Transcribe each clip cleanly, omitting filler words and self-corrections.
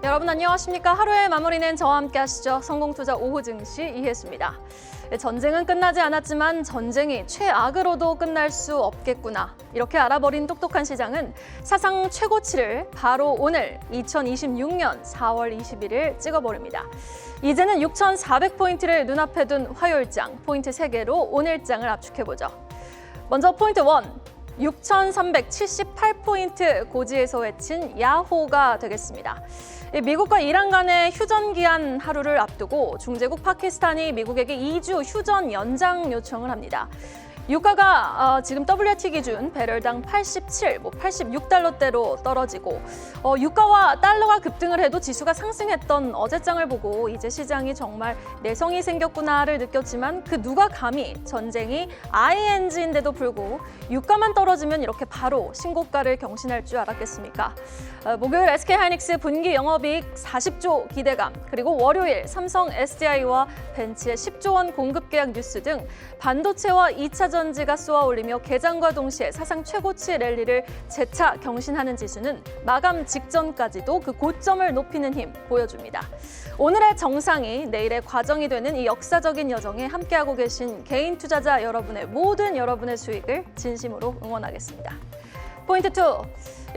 여러분 안녕하십니까? 하루의 마무리는 저와 함께 하시죠. 성공투자 오후 증시 이혜수입니다. 전쟁은 끝나지 않았지만 전쟁이 최악으로도 끝날 수 없겠구나. 이렇게 알아버린 똑똑한 시장은 사상 최고치를 바로 오늘 2026년 4월 21일 찍어버립니다. 이제는 6,400포인트를 눈앞에 둔 화요일장, 포인트 3개로 오늘장을 압축해보죠. 먼저 포인트 1. 6,378포인트 고지에서 외친 야호가 되겠습니다. 미국과 이란 간의 휴전 기한 하루를 앞두고 중재국 파키스탄이 미국에게 2주 휴전 연장 요청을 합니다. 유가가 지금 WT 기준 배럴당 87, 86달러대로 떨어지고 유가와 달러가 급등을 해도 지수가 상승했던 어제장을 보고 이제 시장이 정말 내성이 생겼구나를 느꼈지만 그 누가 감히 전쟁이 ING인데도 불구하고 유가만 떨어지면 이렇게 바로 신고가를 경신할 줄 알았겠습니까? 목요일 SK하이닉스 분기 영업이익 40조 기대감, 그리고 월요일 삼성 SDI와 벤츠의 10조 원 공급 계약 뉴스 등 반도체와 2차 전지가 쏘아올리며 개장과 동시에 사상 최고치 랠리를 재차 경신하는 지수는 마감 직전까지도 그 고점을 높이는 힘 보여줍니다. 오늘의 정상이 내일의 과정이 되는 이 역사적인 여정에 함께하고 계신 개인 투자자 여러분의 모든 여러분의 수익을 진심으로 응원하겠습니다. 포인트 2.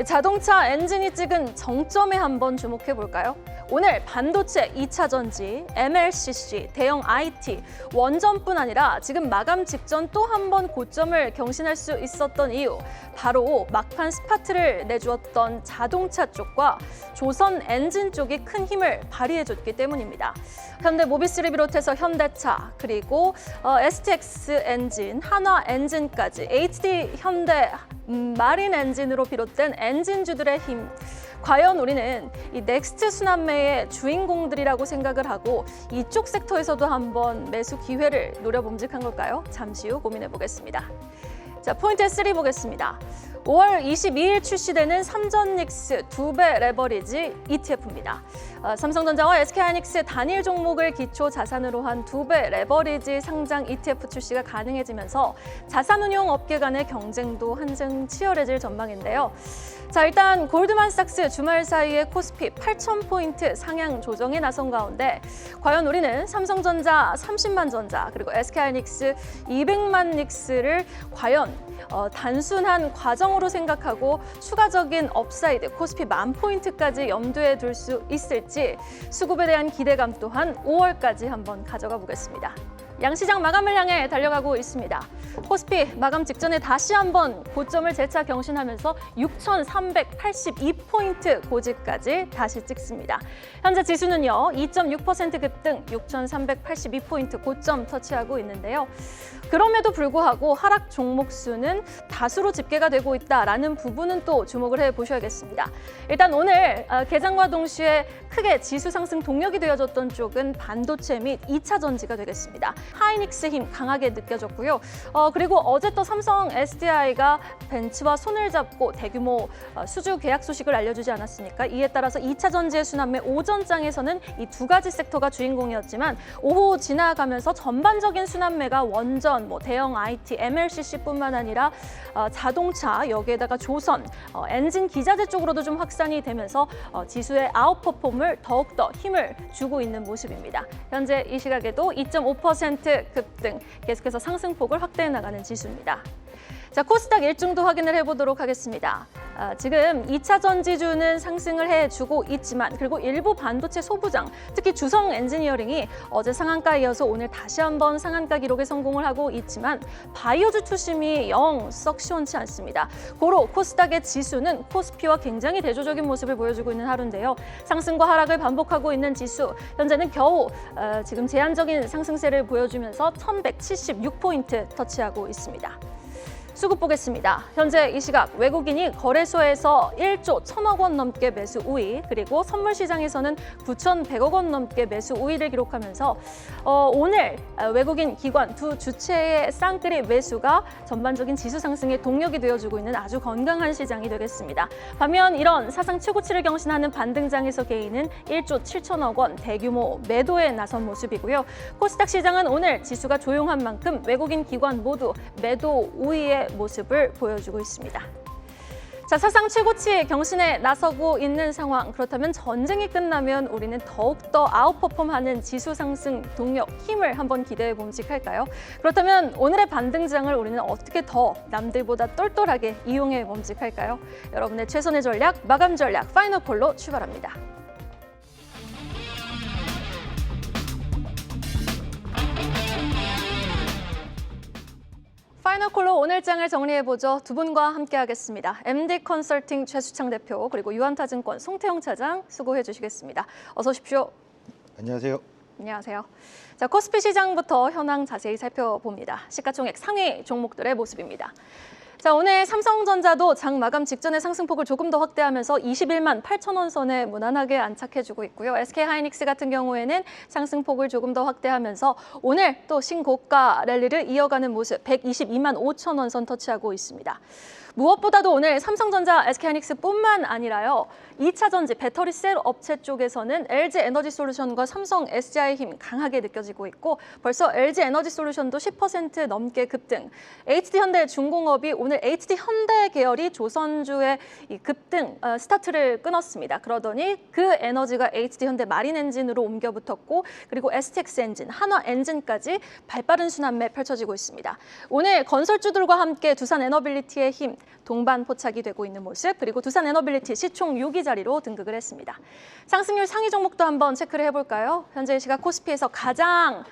자동차 엔진이 찍은 정점에 한번 주목해 볼까요? 오늘 반도체, 2차 전지, MLCC, 대형 IT, 원전뿐 아니라 지금 마감 직전 또 한 번 고점을 경신할 수 있었던 이유, 바로 막판 스파트를 내주었던 자동차 쪽과 조선 엔진 쪽이 큰 힘을 발휘해줬기 때문입니다. 현대 모비스를 비롯해서 현대차, 그리고 STX 엔진, 한화 엔진까지 HD 현대 마린 엔진으로 비롯된 엔진주들의 힘, 과연 우리는 이 넥스트 순환매의 주인공들이라고 생각을 하고 이쪽 섹터에서도 한번 매수 기회를 노려봄직한 걸까요? 잠시 후 고민해 보겠습니다. 자, 포인트 3 보겠습니다. 5월 22일 출시되는 삼전닉스 2배 레버리지 ETF입니다. 삼성전자와 SK하이닉스 단일 종목을 기초 자산으로 한 2배 레버리지 상장 ETF 출시가 가능해지면서 자산운용 업계 간의 경쟁도 한층 치열해질 전망인데요. 자, 일단 골드만삭스 주말 사이에 코스피 8,000포인트 상향 조정에 나선 가운데 과연 우리는 삼성전자 30만 전자 그리고 SK하이닉스 200만 닉스를 과연 단순한 과정으로 생각하고 추가적인 업사이드 코스피 10,000포인트까지 염두에 둘 수 있을지 수급에 대한 기대감 또한 5월까지 한번 가져가 보겠습니다. 양시장 마감을 향해 달려가고 있습니다. 코스피 마감 직전에 다시 한번 고점을 재차 경신하면서 6,382포인트 고지까지 다시 찍습니다. 현재 지수는요, 2.6% 급등 6,382포인트 고점 터치하고 있는데요. 그럼에도 불구하고 하락 종목 수는 다수로 집계가 되고 있다라는 부분은 또 주목을 해보셔야겠습니다. 일단 오늘 개장과 동시에 크게 지수 상승 동력이 되어줬던 쪽은 반도체 및 2차 전지가 되겠습니다. 하이닉스 힘 강하게 느껴졌고요. 그리고 어제 또 삼성 SDI가 벤츠와 손을 잡고 대규모 수주 계약 소식을 알려주지 않았습니까? 이에 따라서 2차 전지의 순환매 오전장에서는 이 두 가지 섹터가 주인공이었지만 오후 지나가면서 전반적인 순환매가 원전, 대형 IT, MLCC뿐만 아니라 자동차, 여기에다가 조선, 엔진 기자재 쪽으로도 좀 확산이 되면서 지수의 아웃퍼폼을 더욱더 힘을 주고 있는 모습입니다. 현재 이 시각에도 2.5% 급등, 계속해서 상승폭을 확대해 나가는 지수입니다. 자, 코스닥 일중도 확인을 해보도록 하겠습니다. 지금 2차 전지주는 상승을 해주고 있지만 그리고 일부 반도체 소부장, 특히 주성 엔지니어링이 어제 상한가에 이어서 오늘 다시 한번 상한가 기록에 성공을 하고 있지만 바이오주 투심이 영 썩 시원치 않습니다. 고로 코스닥의 지수는 코스피와 굉장히 대조적인 모습을 보여주고 있는 하루인데요. 상승과 하락을 반복하고 있는 지수, 현재는 겨우 지금 제한적인 상승세를 보여주면서 1,176포인트 터치하고 있습니다. 수급 보겠습니다. 현재 이 시각 외국인이 거래소에서 1조 1,000억 원 넘게 매수 우위, 그리고 선물 시장에서는 9,100억 원 넘게 매수 우위를 기록하면서 오늘 외국인 기관 두 주체의 쌍끌이 매수가 전반적인 지수 상승의 동력이 되어주고 있는 아주 건강한 시장이 되겠습니다. 반면 이런 사상 최고치를 경신하는 반등장에서 개인은 1조 7천억 원 대규모 매도에 나선 모습이고요. 코스닥 시장은 오늘 지수가 조용한 만큼 외국인 기관 모두 매도 우위의 모습을 보여주고 있습니다. 자, 사상 최고치의 경신에 나서고 있는 상황. 그렇다면 전쟁이 끝나면 우리는 더욱더 아웃퍼폼하는 지수 상승 동력, 힘을 한번 기대해 봄직할까요? 그렇다면 오늘의 반등장을 우리는 어떻게 더 남들보다 똘똘하게 이용해 봄직할까요? 여러분의 최선의 전략, 마감 전략, 파이널콜로 출발합니다. 파이널콜로 오늘장을 정리해보죠. 두 분과 함께하겠습니다. MD 컨설팅 최수창 대표 그리고 유한타증권 송태영 차장 수고해 주시겠습니다. 어서 오십시오. 안녕하세요. 안녕하세요. 자, 코스피 시장부터 현황 자세히 살펴봅니다. 시가총액 상위 종목들의 모습입니다. 자, 오늘 삼성전자도 장 마감 직전에 상승폭을 조금 더 확대하면서 21만 8천 원 선에 무난하게 안착해주고 있고요. SK하이닉스 같은 경우에는 상승폭을 조금 더 확대하면서 오늘 또 신고가 랠리를 이어가는 모습 122만 5천 원 선 터치하고 있습니다. 무엇보다도 오늘 삼성전자, SK하이닉스뿐만 아니라요. 2차 전지 배터리 셀 업체 쪽에서는 LG 에너지솔루션과 삼성 SDI의 힘 강하게 느껴지고 있고 벌써 LG 에너지솔루션도 10% 넘게 급등. HD현대 중공업이 오늘 HD현대 계열이 조선주의 이 급등 스타트를 끊었습니다. 그러더니 그 에너지가 HD현대 마린엔진으로 옮겨 붙었고 그리고 STX 엔진, 한화엔진까지 발빠른 순환매 펼쳐지고 있습니다. 오늘 건설주들과 함께 두산 에너빌리티의 힘 동반포착이 되고 있는 모습 그리고 두산 에너빌리티 시총 6위 자리로 등극을 했습니다. 상승률 상위 종목도 한번 체크를 해볼까요? 현재 시각 코스피에서 가장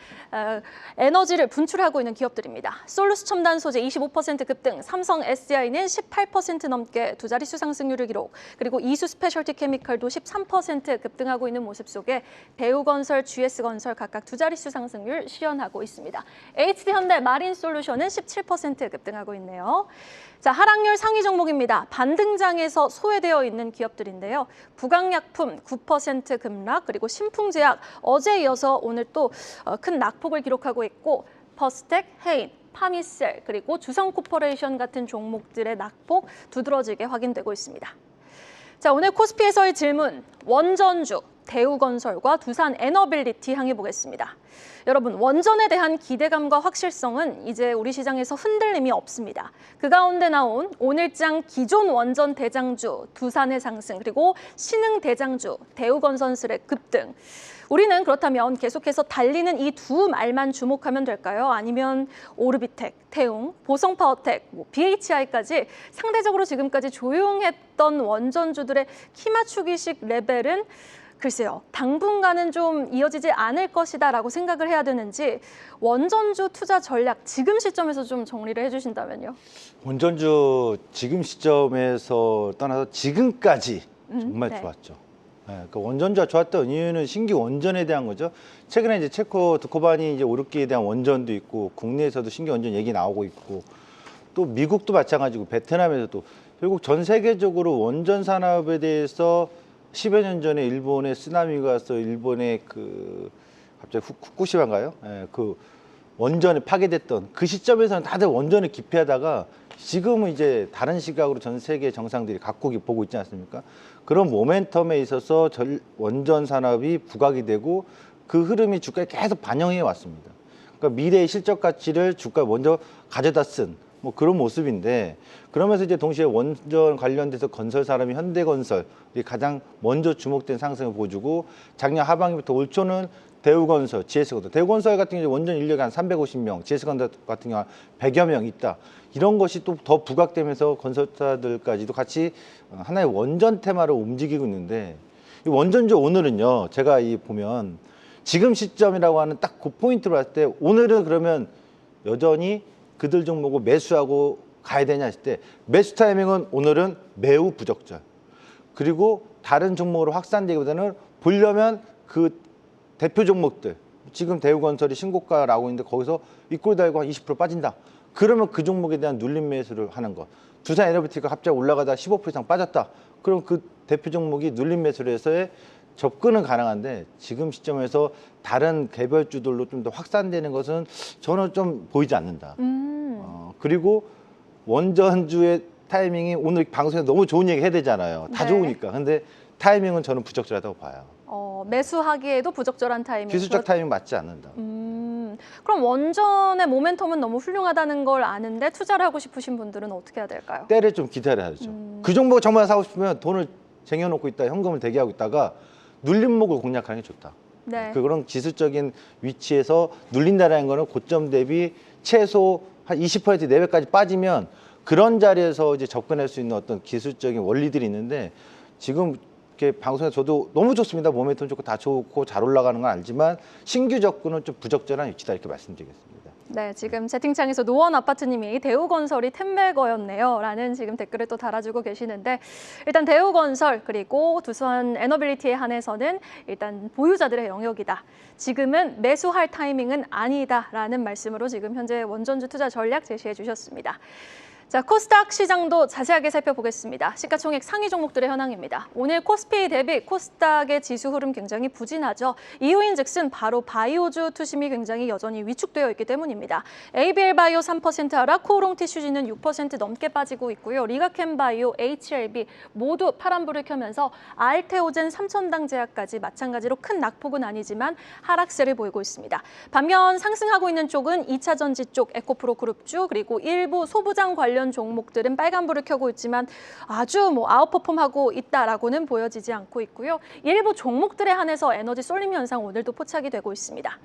에너지를 분출하고 있는 기업들입니다. 솔루스 첨단 소재 25% 급등, 삼성 SDI는 18% 넘게 두 자릿수 상승률을 기록, 그리고 이수 스페셜티 케미컬도 13% 급등하고 있는 모습 속에 배우건설, GS건설 각각 두 자릿수 상승률 실현하고 있습니다. HD현대 마린솔루션은 17% 급등하고 있네요. 자, 하락률 상위 종목입니다. 반등장에서 소외되어 있는 기업들인데요. 부강약품 9% 급락, 그리고 신풍제약 어제 이어서 오늘 또 큰 낙폭을 기록하고 있고 퍼스텍, 헤인, 파미셀, 그리고 주성코퍼레이션 같은 종목들의 낙폭 두드러지게 확인되고 있습니다. 자, 오늘 코스피에서의 질문, 원전주, 대우건설과 두산 에너빌리티 향해 보겠습니다. 여러분, 원전에 대한 기대감과 확실성은 이제 우리 시장에서 흔들림이 없습니다. 그 가운데 나온 오늘장 기존 원전 대장주 두산의 상승 그리고 신흥 대장주 대우건설의 급등. 우리는 그렇다면 계속해서 달리는 이 두 말만 주목하면 될까요? 아니면 오르비텍, 태웅, 보성파워텍, BHI까지 상대적으로 지금까지 조용했던 원전주들의 키 맞추기식 레벨은 글쎄요, 당분간은 좀 이어지지 않을 것이다라고 생각을 해야 되는지 원전주 투자 전략 지금 시점에서 좀 정리를 해주신다면요. 원전주 지금 시점에서 떠나서 지금까지 정말 네. 좋았죠. 네, 그 원전주가 좋았던 이유는 신규 원전에 대한 거죠. 최근에 이제 체코 드코바니 이제 오르기에 대한 원전도 있고 국내에서도 신규 원전 얘기 나오고 있고 또 미국도 마찬가지고 베트남에서도 결국 전 세계적으로 원전 산업에 대해서 10여 년 전에 일본에 쓰나미가 와서 일본의 그 갑자기 후쿠시마인가요? 예, 그 원전이 파괴됐던 그 시점에서는 다들 원전을 기피하다가 지금은 이제 다른 시각으로 전 세계 정상들이 각국이 보고 있지 않습니까? 그런 모멘텀에 있어서 원전 산업이 부각이 되고 그 흐름이 주가에 계속 반영해 왔습니다. 그러니까 미래의 실적 가치를 주가에 먼저 가져다 쓴 뭐 그런 모습인데 그러면서 이제 동시에 원전 관련돼서 건설 사람이 현대건설이 가장 먼저 주목된 상승을 보여주고 작년 하반기부터 올 초는 대우건설, GS건설, 대우건설 같은 경우 원전 인력이 한 350명, GS건설 같은 경우 한 100여 명 있다. 이런 것이 또 더 부각되면서 건설사들까지도 같이 하나의 원전 테마로 움직이고 있는데 이 원전주 오늘은요. 제가 이 보면 지금 시점이라고 하는 딱 그 포인트로 봤을 때 오늘은 그러면 여전히 그들 종목을 매수하고 가야 되냐 했을 때 매수 타이밍은 오늘은 매우 부적절. 그리고 다른 종목으로 확산되기보다는 보려면 그 대표 종목들 지금 대우건설이 신고가 나오고 있는데 거기서 윗골 달고 한 20% 빠진다. 그러면 그 종목에 대한 눌림 매수를 하는 것. 두산 에너비티가 갑자기 올라가다 15% 이상 빠졌다. 그럼 그 대표 종목이 눌림 매수를 해서의 접근은 가능한데 지금 시점에서 다른 개별주들로 좀 더 확산되는 것은 저는 좀 보이지 않는다. 그리고 원전주의 타이밍이 오늘 방송에서 너무 좋은 얘기 해야 되잖아요. 다 네. 좋으니까. 근데 타이밍은 저는 부적절하다고 봐요. 매수하기에도 부적절한 타이밍. 기술적 타이밍 맞지 않는다. 그럼 원전의 모멘텀은 너무 훌륭하다는 걸 아는데 투자를 하고 싶으신 분들은 어떻게 해야 될까요? 때를 좀 기다려야죠. 그 종목 정말 사고 싶으면 돈을 쟁여놓고 있다, 현금을 대기하고 있다가 눌림목을 공략하는 게 좋다. 네. 그런 지수적인 위치에서 눌린다라는 거는 고점 대비 최소 한 20% 내외까지 빠지면 그런 자리에서 이제 접근할 수 있는 어떤 기술적인 원리들이 있는데 지금 이렇게 방송에서 저도 너무 좋습니다. 모멘텀 좋고 다 좋고 잘 올라가는 건 알지만 신규 접근은 좀 부적절한 위치다 이렇게 말씀드리겠습니다. 네, 지금 채팅창에서 노원 아파트님이 대우건설이 템베거였네요 라는 지금 댓글을 또 달아주고 계시는데 일단 대우건설 그리고 두산 에너빌리티에 한해서는 일단 보유자들의 영역이다. 지금은 매수할 타이밍은 아니다라는 말씀으로 지금 현재 원전주 투자 전략 제시해 주셨습니다. 자, 코스닥 시장도 자세하게 살펴보겠습니다. 시가총액 상위 종목들의 현황입니다. 오늘 코스피 대비 코스닥의 지수 흐름 굉장히 부진하죠. 이유인즉슨 바로 바이오주 투심이 굉장히 여전히 위축되어 있기 때문입니다. ABL바이오 3% 하락, 코오롱티슈지는 6% 넘게 빠지고 있고요. 리가캠바이오, HLB 모두 파란불을 켜면서 알테오젠 3,000당 제약까지 마찬가지로 큰 낙폭은 아니지만 하락세를 보이고 있습니다. 반면 상승하고 있는 쪽은 2차 전지 쪽 에코프로 그룹주 그리고 일부 소부장 관련 종목들은 빨간불을 켜고 있지만 아주 아웃퍼폼하고 있다라고는 보여지지 않고 있고요. 일부 종목들에 한해서 에너지 쏠림 현상 오늘도 포착이 되고 있습니다.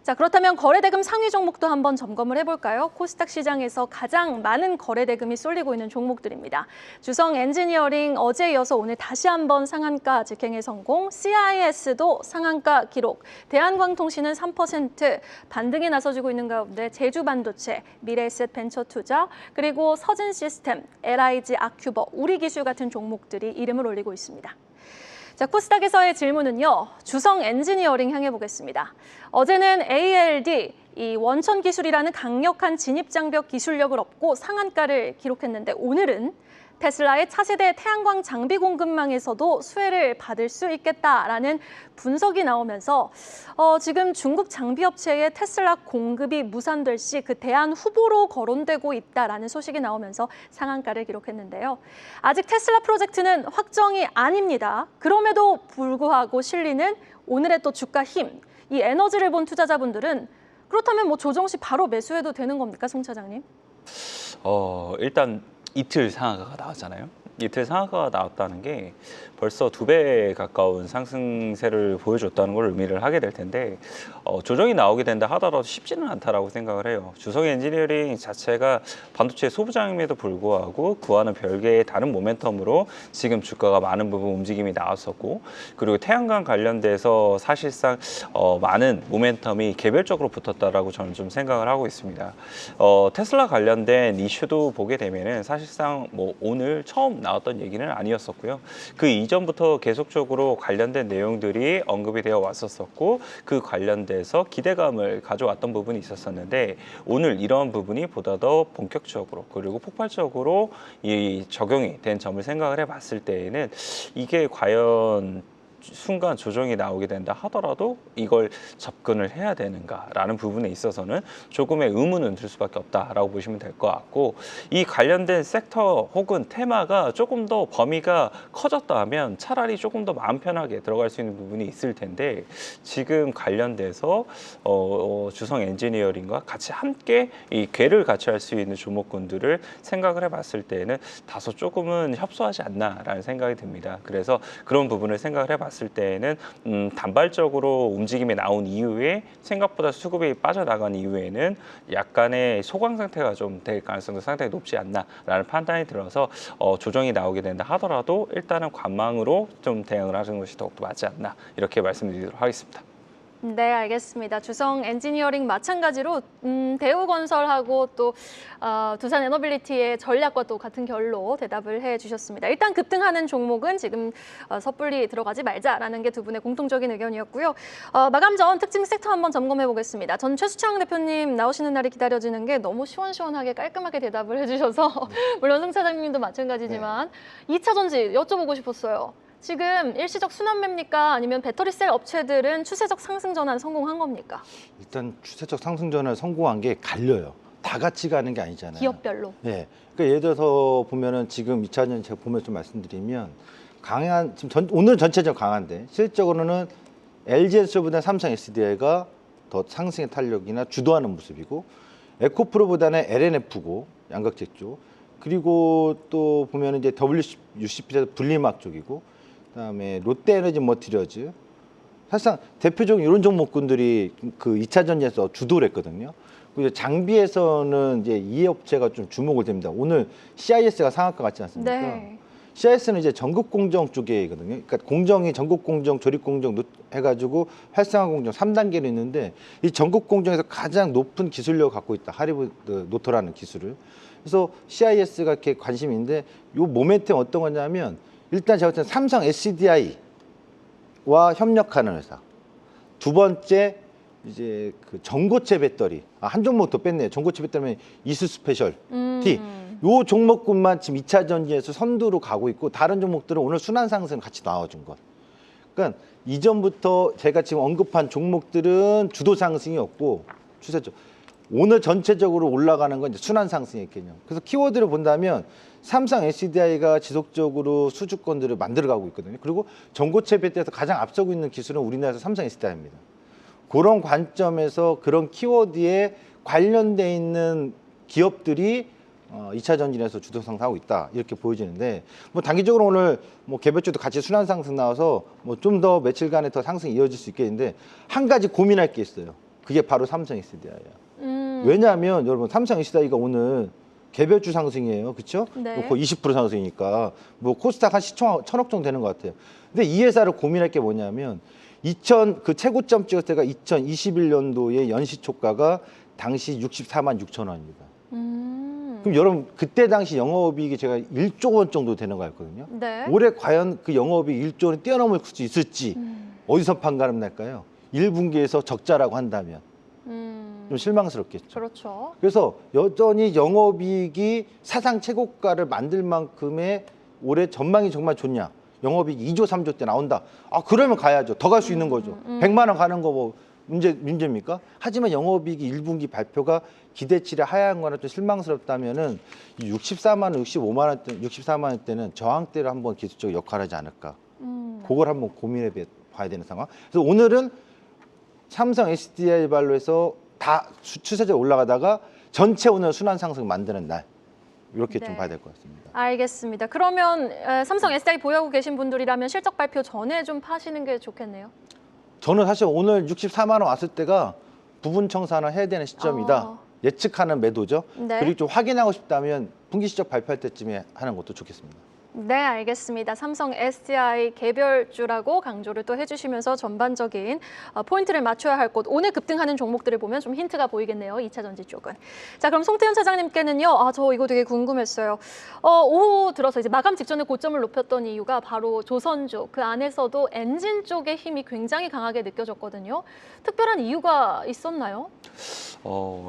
자, 그렇다면 거래대금 상위 종목도 한번 점검을 해볼까요? 코스닥 시장에서 가장 많은 거래대금이 쏠리고 있는 종목들입니다. 주성 엔지니어링 어제에 이어서 오늘 다시 한번 상한가 직행에 성공, CIS도 상한가 기록, 대한광통신은 3% 반등에 나서주고 있는 가운데 제주반도체, 미래에셋 벤처투자, 그리고 서진시스템, LIG 아큐버, 우리기술 같은 종목들이 이름을 올리고 있습니다. 자, 코스닥에서의 질문은요. 주성 엔지니어링 향해 보겠습니다. 어제는 ALD, 이 원천 기술이라는 강력한 진입장벽 기술력을 얻고 상한가를 기록했는데 오늘은 테슬라의 차세대 태양광 장비 공급망에서도 수혜를 받을 수 있겠다라는 분석이 나오면서 지금 중국 장비업체의 테슬라 공급이 무산될 시 그 대안 후보로 거론되고 있다라는 소식이 나오면서 상한가를 기록했는데요. 아직 테슬라 프로젝트는 확정이 아닙니다. 그럼에도 불구하고 실리는 오늘의 또 주가 힘, 이 에너지를 본 투자자분들은 그렇다면 조정 시 바로 매수해도 되는 겁니까, 송 차장님? 일단 이틀 상한가가 나왔잖아요. 이틀 상한가가 나왔다는 게 벌써 2배 가까운 상승세를 보여줬다는 걸 의미를 하게 될 텐데 조정이 나오게 된다 하더라도 쉽지는 않다라고 생각을 해요. 주성 엔지니어링 자체가 반도체 소부장임에도 불구하고 그와는 별개의 다른 모멘텀으로 지금 주가가 많은 부분 움직임이 나왔었고 그리고 태양광 관련돼서 사실상 많은 모멘텀이 개별적으로 붙었다라고 저는 좀 생각을 하고 있습니다. 테슬라 관련된 이슈도 보게 되면은 사실상 오늘 처음 나왔던 얘기는 아니었었고요. 그 이전부터 계속적으로 관련된 내용들이 언급이 되어 왔었고 그 관련돼서 기대감을 가져왔던 부분이 있었었는데 오늘 이런 부분이 보다 더 본격적으로 그리고 폭발적으로 이 적용이 된 점을 생각을 해봤을 때에는 이게 과연 순간 조정이 나오게 된다 하더라도 이걸 접근을 해야 되는가라는 부분에 있어서는 조금의 의문은 들 수밖에 없다라고 보시면 될 것 같고 이 관련된 섹터 혹은 테마가 조금 더 범위가 커졌다면 차라리 조금 더 마음 편하게 들어갈 수 있는 부분이 있을 텐데 지금 관련돼서 주성 엔지니어링과 같이 함께 이 궤를 같이 할 수 있는 종목군들을 생각을 해봤을 때는 다소 조금은 협소하지 않나라는 생각이 듭니다. 그래서 그런 부분을 생각을 해봤을 때는 단발적으로 움직임이 나온 이후에 생각보다 수급이 빠져나간 이후에는 약간의 소강 상태가 좀 될 가능성도 상당히 높지 않나라는 판단이 들어서 조정이 나오게 된다 하더라도 일단은 관망으로 좀 대응을 하는 것이 더욱더 맞지 않나 이렇게 말씀드리도록 하겠습니다. 네, 알겠습니다. 주성 엔지니어링 마찬가지로 대우건설하고 또 두산 에너빌리티의 전략과 또 같은 결로 대답을 해주셨습니다. 일단 급등하는 종목은 지금 섣불리 들어가지 말자라는 게 두 분의 공통적인 의견이었고요. 마감 전 특징 섹터 한번 점검해 보겠습니다. 전 최수창 대표님 나오시는 날이 기다려지는 게 너무 시원시원하게 깔끔하게 대답을 해주셔서 물론 송 차장님도 마찬가지지만 2차 전지 여쭤보고 싶었어요. 지금 일시적 순환매입니까? 아니면 배터리셀 업체들은 추세적 상승 전환 성공한 겁니까? 일단 추세적 상승 전환 성공한 게 갈려요. 다 같이 가는 게 아니잖아요. 기업별로. 네. 그러니까 예를 들어서 보면은 지금 2차전 제가 보면서 좀 말씀드리면 오늘 전체적으로 강한데 실적으로는 LG에서보다 삼성 SDI가 더 상승의 탄력이나 주도하는 모습이고 에코프로보다는 LNF고 양극재 쪽 그리고 또 보면 이제 WUCP에서 분리막 쪽이고 그다음에 롯데에너지 머티리얼즈 사실상 대표적인 이런 종목군들이 그 2차 전지에서 주도를 했거든요. 그리고 장비에서는 이제 이 업체가 좀 주목을 됩니다. 오늘 CIS가 상한가 같지 않습니까? 네. CIS는 이제 전국 공정 쪽이거든요. 그러니까 공정이 전국 공정, 조립 공정 해가지고 활성화 공정 3단계로 있는데 이 전국 공정에서 가장 높은 기술력을 갖고 있다. 하리브드 노터라는 기술을. 그래서 CIS가 이렇게 관심이 있는데 요 모멘텀 어떤 거냐면 일단 제가 볼 때는 삼성 SDI와 협력하는 회사. 두 번째 이제 그 전고체 배터리. 한 종목 더 뺐네요. 전고체 배터리면 이수 스페셜 T. 요 종목군만 지금 2차 전지에서 선두로 가고 있고 다른 종목들은 오늘 순환 상승 같이 나와준 것. 그러니까 이전부터 제가 지금 언급한 종목들은 주도 상승이 없고 추세죠. 오늘 전체적으로 올라가는 건 이제 순환 상승의 개념. 그래서 키워드를 본다면 삼성 SDI가 지속적으로 수주권들을 만들어가고 있거든요. 그리고 전고체 배터리에서 가장 앞서고 있는 기술은 우리나라에서 삼성 SDI입니다. 그런 관점에서 그런 키워드에 관련돼 있는 기업들이 2차 전지에서 주도 상승하고 있다 이렇게 보여지는데 뭐 단기적으로 오늘 뭐 개별주도 같이 순환 상승 나와서 뭐 좀 더 며칠간에 더 상승이 이어질 수 있겠는데 한 가지 고민할 게 있어요. 그게 바로 삼성 SDI예요. 왜냐하면 여러분 삼성 SDI가 오늘 개별주 상승이에요, 그렇죠? 네. 거의 20% 상승이니까 뭐 코스닥 한 10억 정도 되는 것 같아요. 근데 이 회사를 고민할 게 뭐냐면 그 최고점 찍을 때가 2021년도의 연시초가가 당시 64만 6천 원입니다. 그럼 여러분 그때 당시 영업이익이 제가 1조 원 정도 되는 거 같거든요. 네. 올해 과연 그 영업이익 1조 원을 뛰어넘을 수 있을지 어디서 판가름 날까요? 1분기에서 적자라고 한다면 좀 실망스럽겠죠. 그렇죠. 그래서 여전히 영업이익이 사상 최고가를 만들 만큼의 올해 전망이 정말 좋냐? 영업이익 2조 3조 때 나온다. 그러면 가야죠. 더 갈 수 있는 거죠. 100만 원 가는 거 뭐 문제입니까? 하지만 영업이익이 1분기 발표가 기대치를 하향한 거는 좀 실망스럽다면은 64만 원, 65만 원 때, 64만 원 때는 저항대를 한번 기술적으로 역할하지 않을까. 그걸 한번 고민해 봐야 되는 상황. 그래서 오늘은 삼성 SDI 발로 해서 다 추세적으로 올라가다가 전체 오늘 순환 상승 만드는 날. 이렇게 네. 좀 봐야 될 것 같습니다. 알겠습니다. 그러면 삼성 SDI 보유하고 계신 분들이라면 실적 발표 전에 좀 파시는 게 좋겠네요. 저는 사실 오늘 64만 원 왔을 때가 부분 청산을 해야 되는 시점이다. 예측하는 매도죠. 네. 그리고 좀 확인하고 싶다면 분기 실적 발표할 때쯤에 하는 것도 좋겠습니다. 네, 알겠습니다. 삼성 SDI 개별주라고 강조를 또 해주시면서 전반적인 포인트를 맞춰야 할 곳, 오늘 급등하는 종목들을 보면 좀 힌트가 보이겠네요. 2차 전지 쪽은. 자, 그럼 송태훈 차장님께는요. 저 이거 되게 궁금했어요. 오후 들어서 이제 마감 직전에 고점을 높였던 이유가 바로 조선주, 그 안에서도 엔진 쪽의 힘이 굉장히 강하게 느껴졌거든요. 특별한 이유가 있었나요?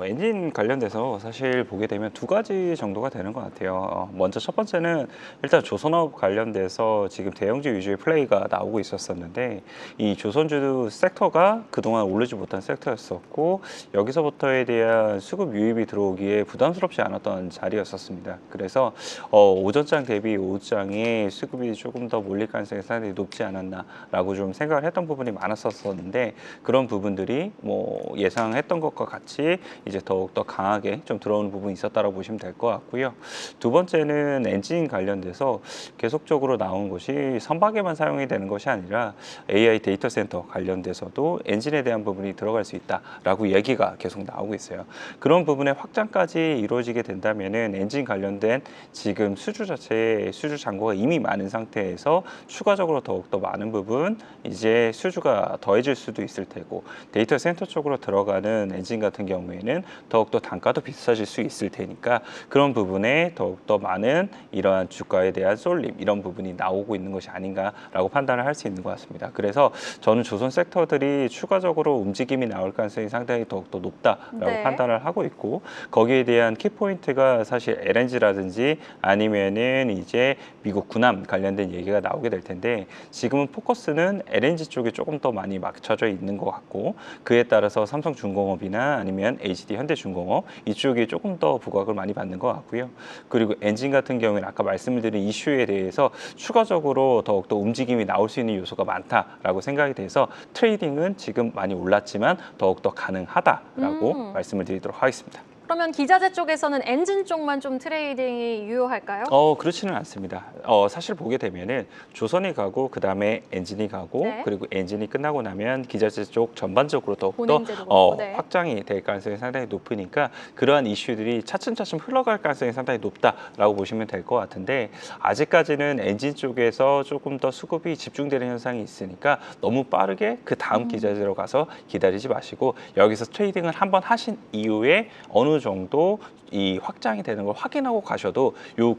엔진 관련돼서 사실 보게 되면 두 가지 정도가 되는 것 같아요. 먼저 첫 번째는 일단 조선업 관련돼서 지금 대형주 위주의 플레이가 나오고 있었었는데 이 조선주 섹터가 그동안 오르지 못한 섹터였었고 여기서부터에 대한 수급 유입이 들어오기에 부담스럽지 않았던 자리였었습니다. 그래서 오전장 대비 오후장에 수급이 조금 더 몰릴 가능성이 상당히 높지 않았나라고 좀 생각을 했던 부분이 많았었는데 그런 부분들이 뭐 예상했던 것과 같이 이제 더욱더 강하게 좀 들어오는 부분이 있었다고 보시면 될 것 같고요. 두 번째는 엔진 관련돼서 계속적으로 나온 것이 선박에만 사용이 되는 것이 아니라 AI 데이터 센터 관련돼서도 엔진에 대한 부분이 들어갈 수 있다라고 얘기가 계속 나오고 있어요. 그런 부분의 확장까지 이루어지게 된다면은 엔진 관련된 지금 수주 자체의 수주 잔고가 이미 많은 상태에서 추가적으로 더욱더 많은 부분 이제 수주가 더해질 수도 있을 테고 데이터 센터 쪽으로 들어가는 엔진 같은 경우에는 더욱더 단가도 비싸질 수 있을 테니까 그런 부분에 더욱더 많은 이러한 주가에 대한 쏠림 이런 부분이 나오고 있는 것이 아닌가라고 판단을 할 수 있는 것 같습니다. 그래서 저는 조선 섹터들이 추가적으로 움직임이 나올 가능성이 상당히 더욱더 높다라고 네. 판단을 하고 있고 거기에 대한 키포인트가 사실 LNG라든지 아니면은 이제 미국 군함 관련된 얘기가 나오게 될 텐데 지금은 포커스는 LNG 쪽에 조금 더 많이 맞춰져 있는 것 같고 그에 따라서 삼성중공업이나 아니면 HD 현대중공업 이쪽이 조금 더 부각을 많이 받는 것 같고요. 그리고 엔진 같은 경우에는 아까 말씀을 드린 이슈 이슈에 대해서 추가적으로 더욱더 움직임이 나올 수 있는 요소가 많다라고 생각이 돼서 트레이딩은 지금 많이 올랐지만 더욱더 가능하다라고 말씀을 드리도록 하겠습니다. 그러면 기자재 쪽에서는 엔진 쪽만 좀 트레이딩이 유효할까요? 그렇지는 않습니다. 사실 보게 되면은 조선이 가고 그다음에 엔진이 가고 네. 그리고 엔진이 끝나고 나면 기자재 쪽 전반적으로 더욱더 본행제도 그렇고, 네. 확장이 될 가능성이 상당히 높으니까 그러한 이슈들이 차츰차츰 흘러갈 가능성이 상당히 높다라고 보시면 될 것 같은데 아직까지는 엔진 쪽에서 조금 더 수급이 집중되는 현상이 있으니까 너무 빠르게 그 다음 기자재로 가서 기다리지 마시고 여기서 트레이딩을 한번 하신 이후에 어느 정도 이 확장이 되는 걸 확인하고 가셔도 요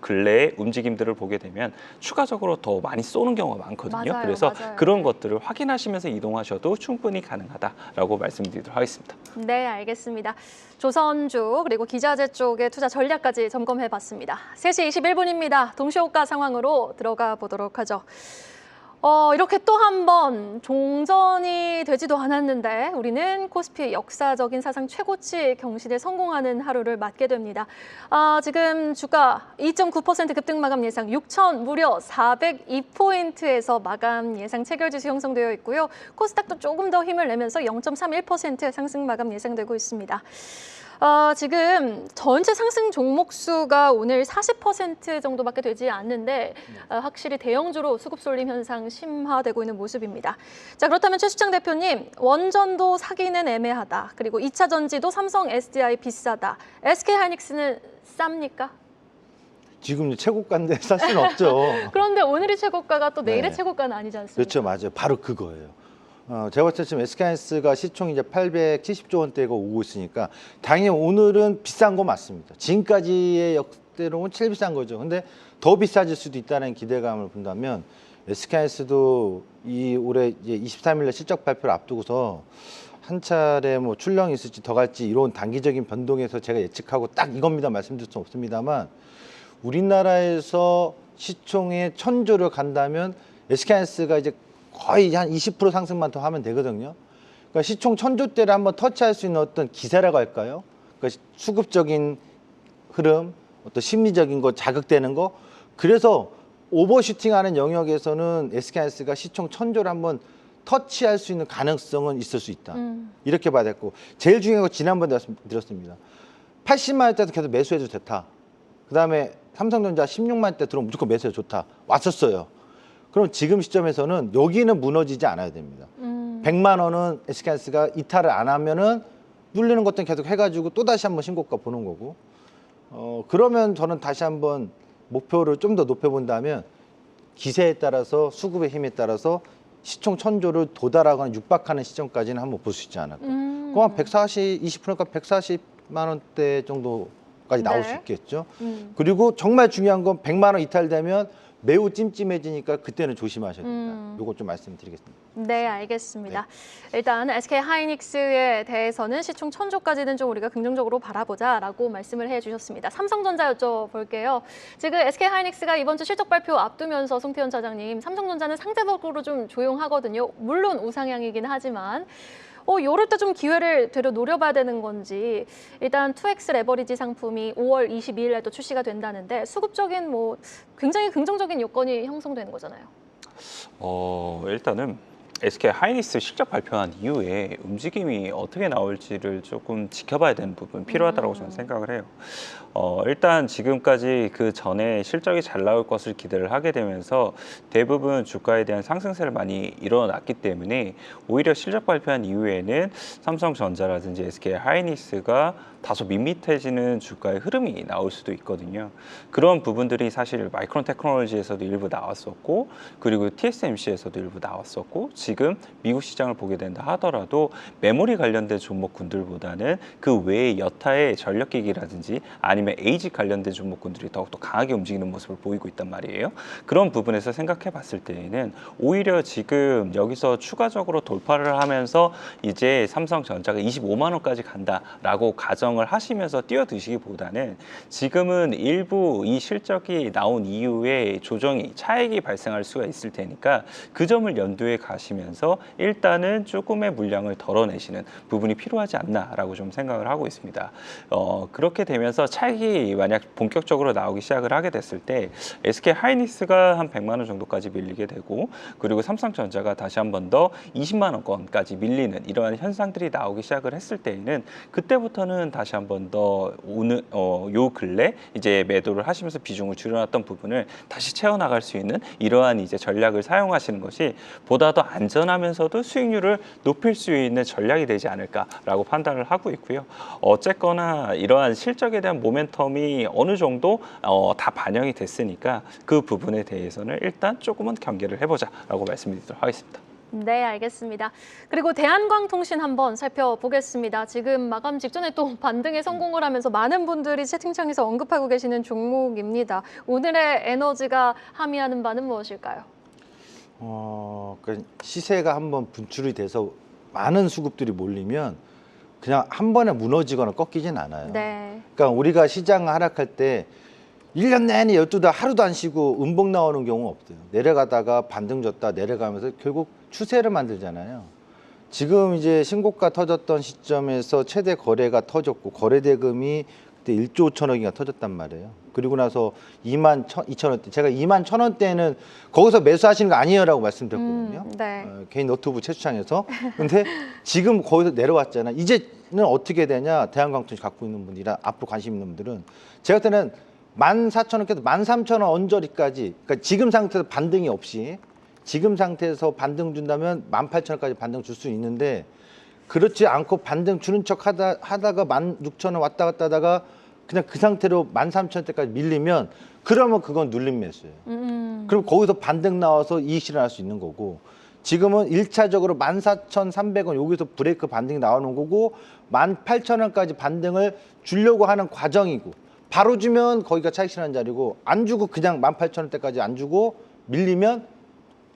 근래의 움직임들을 보게 되면 추가적으로 더 많이 쏘는 경우가 많거든요. 맞아요, 그래서 맞아요. 그런 것들을 확인하시면서 이동하셔도 충분히 가능하다라고 말씀드리도록 하겠습니다. 네, 알겠습니다. 조선주 그리고 기자재 쪽의 투자 전략까지 점검해봤습니다. 3시 21분입니다. 동시호가 상황으로 들어가 보도록 하죠. 이렇게 또 한 번 종전이 되지도 않았는데 우리는 코스피 역사적인 사상 최고치 경신에 성공하는 하루를 맞게 됩니다. 지금 주가 2.9% 급등 마감 예상 6천 무려 402포인트에서 마감 예상 체결지수 형성되어 있고요. 코스닥도 조금 더 힘을 내면서 0.31% 상승 마감 예상되고 있습니다. 지금 전체 상승 종목 수가 오늘 40% 정도밖에 되지 않는데 확실히 대형주로 수급 쏠림 현상 심화되고 있는 모습입니다. 자, 그렇다면 최수창 대표님, 원전도 사기는 애매하다. 그리고 2차 전지도 삼성 SDI 비싸다. SK하이닉스는 쌉니까? 지금 최고가인데 살 수는 없죠. 그런데 오늘의 최고가가 또 내일의 네. 최고가는 아니지 않습니까? 그렇죠, 맞아요. 바로 그거예요. 제가 봤을 때 지금 SK하이닉스가 시총이 이제 870조 원대가 오고 있으니까 당연히 오늘은 비싼 거 맞습니다. 지금까지의 역대로는 제일 비싼 거죠. 근데 더 비싸질 수도 있다는 기대감을 본다면 SK하이닉스도 이 올해 이제 23일에 실적 발표를 앞두고서 한 차례 뭐 출렁이 있을지 더 갈지 이런 단기적인 변동에서 제가 예측하고 딱 이겁니다 말씀드릴 수는 없습니다만 우리나라에서 시총에 1,000조를 간다면 SK하이닉스가 이제 거의 한 20% 상승만 더 하면 되거든요. 그러니까 시총 1,000조대를 한번 터치할 수 있는 어떤 기세라고 할까요? 그러니까 수급적인 흐름, 어떤 심리적인 거 자극되는 거. 그래서 오버슈팅하는 영역에서는 SK하이닉스가 시총 1,000조를 한번 터치할 수 있는 가능성은 있을 수 있다. 이렇게 봐야 됐고 제일 중요한 거 지난번에 말씀드렸습니다. 80만 원대도 계속 매수해도 좋다. 그다음에 삼성전자 16만 원대 들어오면 무조건 매수해도 좋다. 왔었어요. 그럼 지금 시점에서는 여기는 무너지지 않아야 됩니다. 100만 원은 SK하이닉스가 이탈을 안 하면은 눌리는 것들은 계속 해가지고 또 다시 한번 신고가 보는 거고. 그러면 저는 다시 한번 목표를 좀 더 높여본다면 기세에 따라서 수급의 힘에 따라서 시총 1,000조를 도달하거나 육박하는 시점까지는 한번 볼 수 있지 않을까. 그럼 한 20%가 140만 원대 정도까지 나올 네. 수 있겠죠. 그리고 정말 중요한 건 100만 원 이탈되면 매우 찜찜해지니까 그때는 조심하셔야 된다. 요거 좀 말씀드리겠습니다. 네, 알겠습니다. 일단 SK하이닉스에 대해서는 시총 1,000조까지는 좀 우리가 긍정적으로 바라보자라고 말씀을 해주셨습니다. 삼성전자 여쭤볼게요. 지금 SK하이닉스가 이번 주 실적 발표 앞두면서 송태현 차장님, 삼성전자는 상대적으로 좀 조용하거든요. 물론 우상향이긴 하지만 요럴 때 좀 기회를 되려 노려봐야 되는 건지. 일단 2X 레버리지 상품이 5월 22일에 또 출시가 된다는데 수급적인 뭐 굉장히 긍정적인 요건이 형성되는 거잖아요. 일단은 SK하이닉스 실적 발표한 이후에 움직임이 어떻게 나올지를 조금 지켜봐야 되는 부분 필요하다고 저는 생각을 해요. 일단 지금까지 그 전에 실적이 잘 나올 것을 기대를 하게 되면서 대부분 주가에 대한 상승세를 많이 일어났기 때문에 오히려 실적 발표한 이후에는 삼성전자라든지 SK하이닉스가 다소 밋밋해지는 주가의 흐름이 나올 수도 있거든요. 그런 부분들이 사실 마이크론 테크놀로지에서도 일부 나왔었고 그리고 TSMC에서도 일부 나왔었고 지금 미국 시장을 보게 된다 하더라도 메모리 관련된 종목군들보다는 그 외의 여타의 전력기기라든지 아니면 에이지 관련된 종목군들이 더욱더 강하게 움직이는 모습을 보이고 있단 말이에요. 그런 부분에서 생각해 봤을 때에는 오히려 지금 여기서 추가적으로 돌파를 하면서 이제 삼성전자가 25만 원까지 간다라고 가정을 하시면서 뛰어드시기보다는 지금은 일부 이 실적이 나온 이후에 조정이 차익이 발생할 수가 있을 테니까 그 점을 염두에 가시면 보시면서 일단은 조금의 물량을 덜어내시는 부분이 필요하지 않나라고 좀 생각을 하고 있습니다. 그렇게 되면서 차익이 만약 본격적으로 나오기 시작을 하게 됐을 때 SK 하이닉스가 한 100만 원 정도까지 밀리게 되고, 그리고 삼성전자가 다시 한 번 더 20만 원권까지 밀리는 이러한 현상들이 나오기 시작을 했을 때에는 그때부터는 다시 한 번 더 오늘 요 근래 이제 매도를 하시면서 비중을 줄여놨던 부분을 다시 채워나갈 수 있는 이러한 이제 전략을 사용하시는 것이 보다 더 안전하면서도 수익률을 높일 수 있는 전략이 되지 않을까라고 판단을 하고 있고요. 어쨌거나 이러한 실적에 대한 모멘텀이 어느 정도 다 반영이 됐으니까 그 부분에 대해서는 일단 조금은 경계를 해보자라고 말씀드리도록 하겠습니다. 네, 알겠습니다. 그리고 대한광통신 한번 살펴보겠습니다. 지금 마감 직전에 또 반등에 성공을 하면서 많은 분들이 채팅창에서 언급하고 계시는 종목입니다. 오늘의 에너지가 함의하는 바는 무엇일까요? 그러니까 시세가 한번 분출이 돼서 많은 수급들이 몰리면 그냥 한 번에 무너지거나 꺾이진 않아요. 네. 그러니까 우리가 시장 하락할 때 1년 내내 12달 하루도 안 쉬고 음봉 나오는 경우 없어요. 내려가다가 반등 줬다 내려가면서 결국 추세를 만들잖아요. 지금 이제 신고가 터졌던 시점에서 최대 거래가 터졌고 거래 대금이 그때 1조 5천억인가 터졌단 말이에요. 그리고 나서 2만 2천원대, 제가 2만 1,000원대는 거기서 매수하시는 거 아니에요라고 말씀드렸거든요. 네. 개인 노트북 채수창에서. 근데 지금 거기서 내려왔잖아. 이제는 어떻게 되냐? 대한광통신 갖고 있는 분이라 앞으로 관심 있는 분들은 제가 때는 14,000원께서 13,000원 언저리까지, 그러니까 지금 상태에서 반등이 없이 지금 상태에서 반등 준다면 18,000원까지 반등 줄 수 있는데 그렇지 않고 반등 주는 척 하다가 16,000원 왔다 갔다 하다가 그냥 그 상태로 13,000원대까지 밀리면 그러면 그건 눌림 매수예요. 그럼 거기서 반등 나와서 이익 실현할 수 있는 거고, 지금은 1차적으로 14,300원 여기서 브레이크 반등이 나오는 거고 18,000원까지 반등을 주려고 하는 과정이고, 바로 주면 거기가 차익 실현 자리고 안 주고 그냥 18,000원대까지 안 주고 밀리면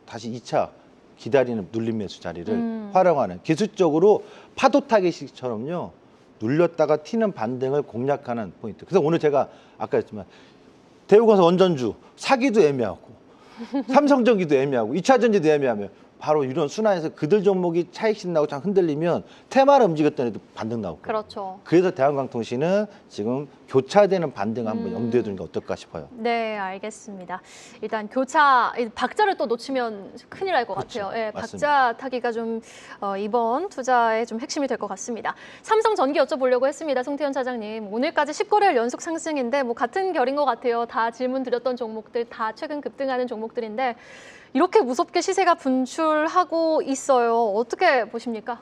다시 2차 기다리는 눌림 매수 자리를 활용하는, 기술적으로 파도 타겟식처럼요 눌렸다가 튀는 반등을 공략하는 포인트. 그래서 오늘 제가 아까 했지만 대우건설 원전주 사기도 애매하고 삼성전기도 애매하고 2차전지도 애매하면 바로 이런 순환에서 그들 종목이 차익실 나고 참 흔들리면 테마를 움직였던 애도 반등 나오고. 그렇죠. 그래서 대한광통신은 지금 교차되는 반등 한번 염두에 두는 게 어떨까 싶어요. 네, 알겠습니다. 일단 교차, 박자를 또 놓치면 큰일 날 것 그렇죠. 같아요. 예, 맞습니다. 박자 타기가 좀 이번 투자의 좀 핵심이 될 것 같습니다. 삼성전기 여쭤보려고 했습니다. 송태현 차장님. 오늘까지 10거래일 연속 상승인데 뭐 같은 결인 것 같아요. 다 질문 드렸던 종목들, 다 최근 급등하는 종목들인데 이렇게 무섭게 시세가 분출하고 있어요. 어떻게 보십니까?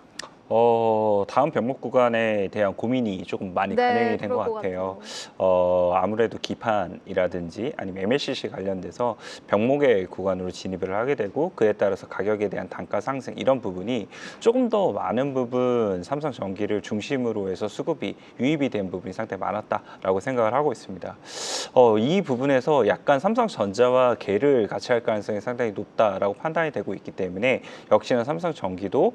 다음 병목 구간에 대한 고민이 조금 많이 네, 반영이 된 것 그럴 것 같아요. 아무래도 기판이라든지 아니면 MLCC 관련돼서 병목의 구간으로 진입을 하게 되고 그에 따라서 가격에 대한 단가 상승 이런 부분이 조금 더 많은 부분 삼성전기를 중심으로 해서 수급이 유입이 된 부분이 상당히 많았다라고 생각을 하고 있습니다. 이 부분에서 약간 삼성전자와 궤를 같이 할 가능성이 상당히 높다라고 판단이 되고 있기 때문에 역시나 삼성전기도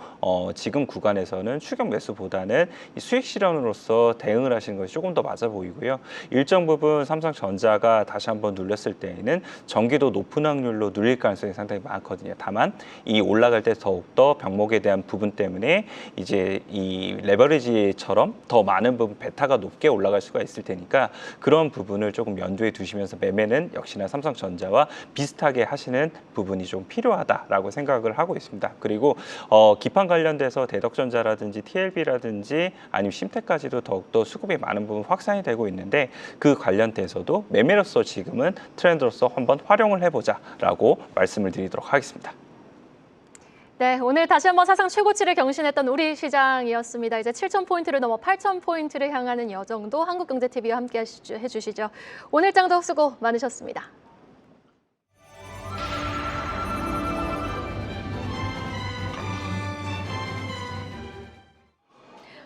지금 구간에 에서는 추격 매수보다는 수익 실현으로서 대응을 하시는 것이 조금 더 맞아 보이고요. 일정 부분 삼성전자가 다시 한번 눌렸을 때에는 전기도 높은 확률로 눌릴 가능성이 상당히 많거든요. 다만 이 올라갈 때 더욱더 병목에 대한 부분 때문에 이제 이 레버리지처럼 더 많은 부분 베타가 높게 올라갈 수가 있을 테니까 그런 부분을 조금 염두에 두시면서 매매는 역시나 삼성전자와 비슷하게 하시는 부분이 좀 필요하다라고 생각을 하고 있습니다. 그리고 기판 관련돼서 대덕전자라든지 TLB라든지 아니면 심텍까지도 더욱더 수급이 많은 부분 확산이 되고 있는데 그 관련돼서도 매매로서 지금은 트렌드로서 한번 활용을 해보자라고 말씀을 드리도록 하겠습니다. 네, 오늘 다시 한번 사상 최고치를 경신했던 우리 시장이었습니다. 이제 7,000포인트를 넘어 8,000포인트를 향하는 여정도 한국경제TV와 함께 해주시죠. 오늘 장도 수고 많으셨습니다.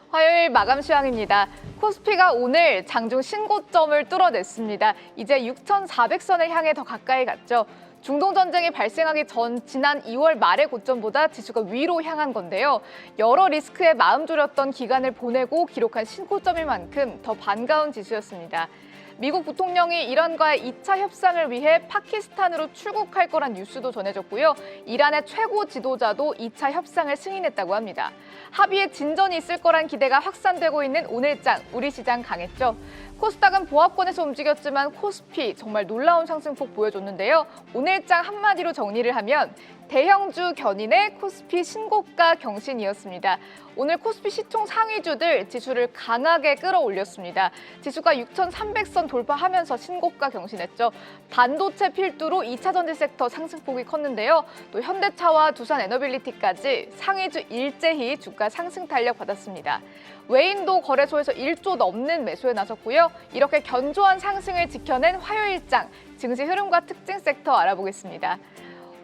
화요일 마감 시황입니다. 코스피가 오늘 장중 신고점을 뚫어냈습니다. 이제 6,400선을 향해 더 가까이 갔죠. 중동 전쟁이 발생하기 전 지난 2월 말의 고점보다 지수가 위로 향한 건데요. 여러 리스크에 마음 졸였던 기간을 보내고 기록한 신고점일 만큼 더 반가운 지수였습니다. 미국 부통령이 이란과의 2차 협상을 위해 파키스탄으로 출국할 거란 뉴스도 전해졌고요. 이란의 최고 지도자도 2차 협상을 승인했다고 합니다. 합의에 진전이 있을 거란 기대가 확산되고 있는 오늘장, 우리 시장 강했죠. 코스닥은 보합권에서 움직였지만 코스피 정말 놀라운 상승폭 보여줬는데요. 오늘장 한마디로 정리를 하면 대형주 견인의 코스피 신고가 경신이었습니다. 오늘 코스피 시총 상위주들 지수를 강하게 끌어올렸습니다. 지수가 6,300선 돌파하면서 신고가 경신했죠. 반도체 필두로 2차 전지 섹터 상승폭이 컸는데요. 또 현대차와 두산 에너빌리티까지 상위주 일제히 주가 상승 탄력 받았습니다. 외인도 거래소에서 1조 넘는 매수에 나섰고요. 이렇게 견조한 상승을 지켜낸 화요일장 증시 흐름과 특징 섹터 알아보겠습니다.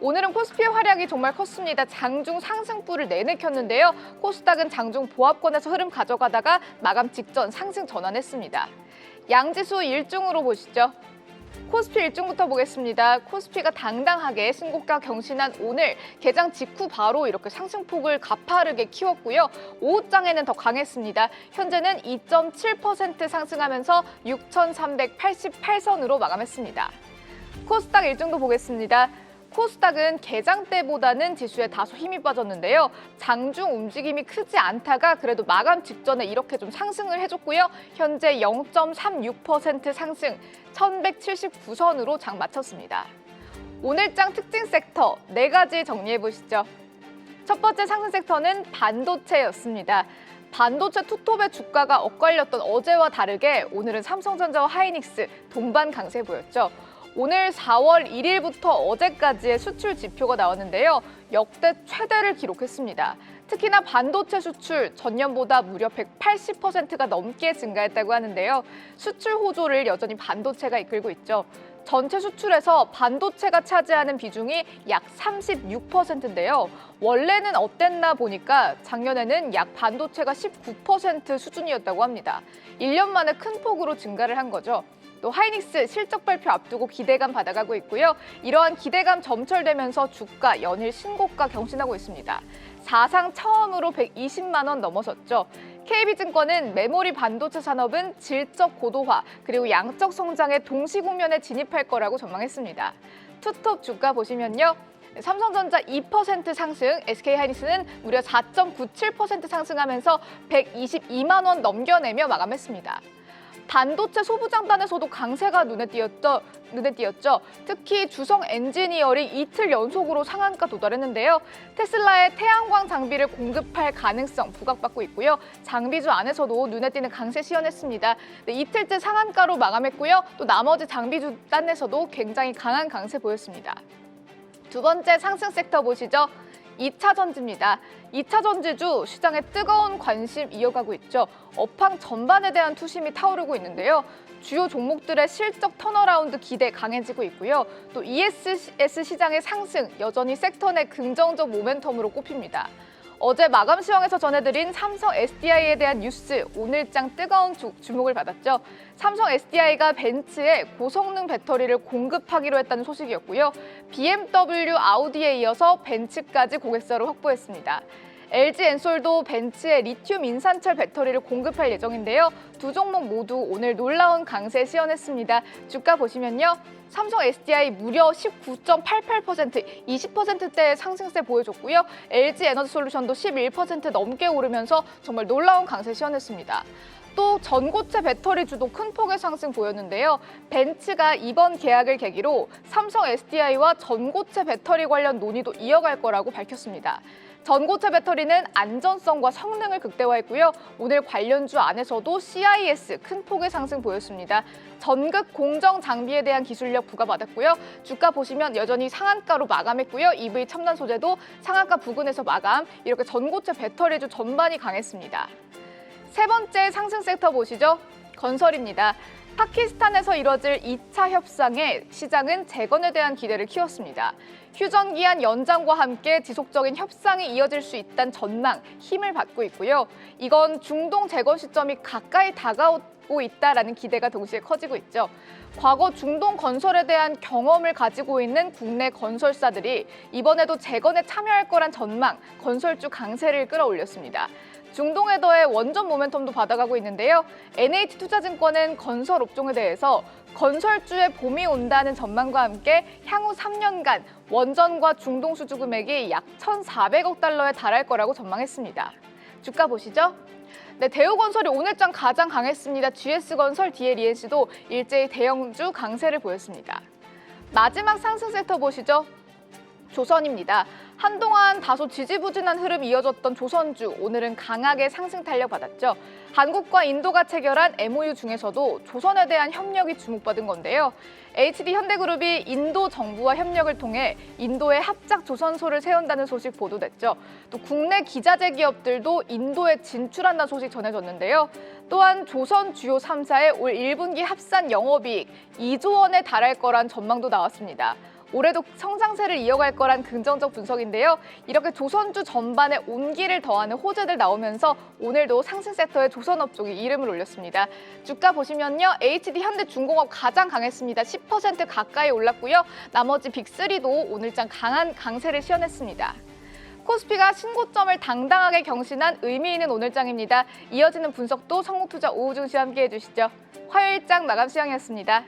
오늘은 코스피의 활약이 정말 컸습니다. 장중 상승불을 내내켰는데요. 코스닥은 장중 보합권에서 흐름 가져가다가 마감 직전 상승 전환했습니다. 양지수 일중으로 보시죠. 코스피 일중부터 보겠습니다. 코스피가 당당하게 신고가 경신한 오늘 개장 직후 바로 이렇게 상승폭을 가파르게 키웠고요. 오후장에는 더 강했습니다. 현재는 2.7% 상승하면서 6,388선으로 마감했습니다. 코스닥 일중도 보겠습니다. 코스닥은 개장 때보다는 지수에 다소 힘이 빠졌는데요. 장중 움직임이 크지 않다가 그래도 마감 직전에 이렇게 좀 상승을 해줬고요. 현재 0.36% 상승, 1179선으로 장 마쳤습니다. 오늘장 특징 섹터 4가지 정리해 보시죠. 첫 번째 상승 섹터는 반도체였습니다. 반도체 투톱의 주가가 엇갈렸던 어제와 다르게 오늘은 삼성전자와 하이닉스 동반 강세 보였죠. 오늘 4월 1일부터 어제까지의 수출 지표가 나왔는데요. 역대 최대를 기록했습니다. 특히나 반도체 수출 전년보다 무려 180%가 넘게 증가했다고 하는데요. 수출 호조를 여전히 반도체가 이끌고 있죠. 전체 수출에서 반도체가 차지하는 비중이 약 36%인데요. 원래는 어땠나 보니까 작년에는 약 반도체가 19% 수준이었다고 합니다. 1년 만에 큰 폭으로 증가를 한 거죠. 또 하이닉스 실적 발표 앞두고 기대감 받아가고 있고요. 이러한 기대감 점철되면서 주가 연일 신고가 경신하고 있습니다. 사상 처음으로 120만 원 넘어섰죠. KB증권은 메모리 반도체 산업은 질적 고도화 그리고 양적 성장의 동시 국면에 진입할 거라고 전망했습니다. 투톱 주가 보시면요. 삼성전자 2% 상승, SK하이닉스는 무려 4.97% 상승하면서 122만 원 넘겨내며 마감했습니다. 반도체 소부장단에서도 강세가 눈에 띄었죠. 특히 주성 엔지니어링 이틀 연속으로 상한가 도달했는데요. 테슬라의 태양광 장비를 공급할 가능성 부각받고 있고요. 장비주 안에서도 눈에 띄는 강세 시현했습니다. 이틀째 상한가로 마감했고요. 또 나머지 장비주 단에서도 굉장히 강한 강세 보였습니다. 두 번째 상승 섹터 보시죠. 2차 전지입니다. 2차 전지주 시장에 뜨거운 관심 이어가고 있죠. 업황 전반에 대한 투심이 타오르고 있는데요. 주요 종목들의 실적 턴어라운드 기대 강해지고 있고요. 또 ESS 시장의 상승 여전히 섹터 내 긍정적 모멘텀으로 꼽힙니다. 어제 마감 시황에서 전해드린 삼성 SDI에 대한 뉴스 오늘장 뜨거운 주목을 받았죠. 삼성 SDI가 벤츠에 고성능 배터리를 공급하기로 했다는 소식이었고요. BMW, 아우디에 이어서 벤츠까지 고객사를 확보했습니다. LG엔솔도 벤츠에 리튬 인산철 배터리를 공급할 예정인데요. 두 종목 모두 오늘 놀라운 강세 시현했습니다. 주가 보시면요. 삼성 SDI 무려 19.88%, 20%대의 상승세 보여줬고요. LG에너지솔루션도 11% 넘게 오르면서 정말 놀라운 강세 시현했습니다. 또 전고체 배터리주도 큰 폭의 상승 보였는데요. 벤츠가 이번 계약을 계기로 삼성 SDI와 전고체 배터리 관련 논의도 이어갈 거라고 밝혔습니다. 전고체 배터리는 안전성과 성능을 극대화했고요. 오늘 관련주 안에서도 CIS 큰 폭의 상승 보였습니다. 전극 공정 장비에 대한 기술력 부과받았고요. 주가 보시면 여전히 상한가로 마감했고요. EV 첨단 소재도 상한가 부근에서 마감. 이렇게 전고체 배터리주 전반이 강했습니다. 세 번째 상승 섹터 보시죠. 건설입니다. 파키스탄에서 이뤄질 2차 협상에 시장은 재건에 대한 기대를 키웠습니다. 휴전 기한 연장과 함께 지속적인 협상이 이어질 수 있다는 전망, 힘을 받고 있고요. 이건 중동 재건 시점이 가까이 받고 있다라는 기대가 동시에 커지고 있죠. 과거 중동 건설에 대한 경험을 가지고 있는 국내 건설사들이 이번에도 재건에 참여할 거란 전망, 건설주 강세를 끌어올렸습니다. 중동에 더해 원전 모멘텀도 받아가고 있는데요. NH투자증권은 건설 업종에 대해서 건설주의 봄이 온다는 전망과 함께 향후 3년간 원전과 중동 수주 금액이 약 1,400억 달러에 달할 거라고 전망했습니다. 주가 보시죠. 네, 대우건설이 오늘장 가장 강했습니다. GS건설, DLENC도 일제히 대형주 강세를 보였습니다. 마지막 상승 섹터 보시죠. 조선입니다. 한동안 다소 지지부진한 흐름이 이어졌던 조선주, 오늘은 강하게 상승 탄력 받았죠. 한국과 인도가 체결한 MOU 중에서도 조선에 대한 협력이 주목받은 건데요. HD 현대그룹이 인도 정부와 협력을 통해 인도에 합작 조선소를 세운다는 소식 보도됐죠. 또 국내 기자재 기업들도 인도에 진출한다는 소식 전해졌는데요. 또한 조선 주요 3사의 올 1분기 합산 영업이익 2조 원에 달할 거란 전망도 나왔습니다. 올해도 성장세를 이어갈 거란 긍정적 분석인데요. 이렇게 조선주 전반에 온기를 더하는 호재들 나오면서 오늘도 상승 섹터의 조선업종이 이름을 올렸습니다. 주가 보시면요. HD 현대중공업 가장 강했습니다. 10% 가까이 올랐고요. 나머지 빅3도 오늘장 강한 강세를 시현했습니다. 코스피가 신고점을 당당하게 경신한 의미 있는 오늘장입니다. 이어지는 분석도 성공투자 오후 증시 함께해 주시죠. 화요일장 마감 시황이었습니다.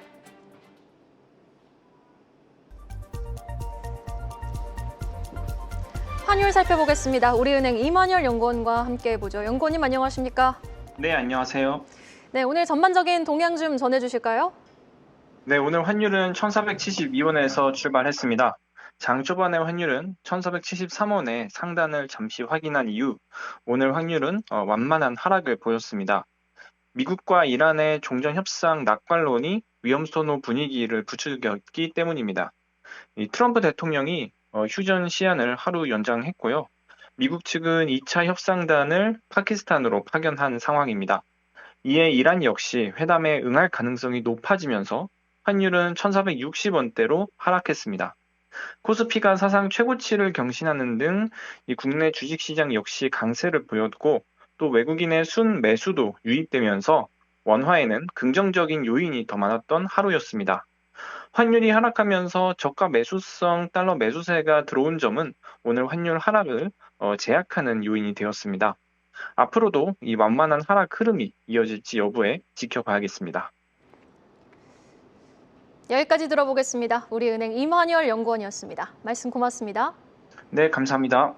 환율 살펴보겠습니다. 우리은행 이만열 연구원과 함께 보죠. 연구원님 안녕하십니까? 네, 안녕하세요. 네, 오늘 전반적인 동향 좀 전해주실까요? 네, 오늘 환율은 1,472원에서 출발했습니다. 장 초반의 환율은 1,473원에 상단을 잠시 확인한 이후 오늘 확률은 완만한 하락을 보였습니다. 미국과 이란의 종전 협상 낙관론이 위험선호 분위기를 부추겼기 때문입니다. 이 트럼프 대통령이 휴전 시한을 하루 연장했고요. 미국 측은 2차 협상단을 파키스탄으로 파견한 상황입니다. 이에 이란 역시 회담에 응할 가능성이 높아지면서 환율은 1,460원대로 하락했습니다. 코스피가 사상 최고치를 경신하는 등 이 국내 주식시장 역시 강세를 보였고 또 외국인의 순 매수도 유입되면서 원화에는 긍정적인 요인이 더 많았던 하루였습니다. 환율이 하락하면서 저가 매수성 달러 매수세가 들어온 점은 오늘 환율 하락을 제약하는 요인이 되었습니다. 앞으로도 이 완만한 하락 흐름이 이어질지 여부에 지켜봐야겠습니다. 여기까지 들어보겠습니다. 우리은행 이만열 연구원이었습니다. 말씀 고맙습니다. 네, 감사합니다.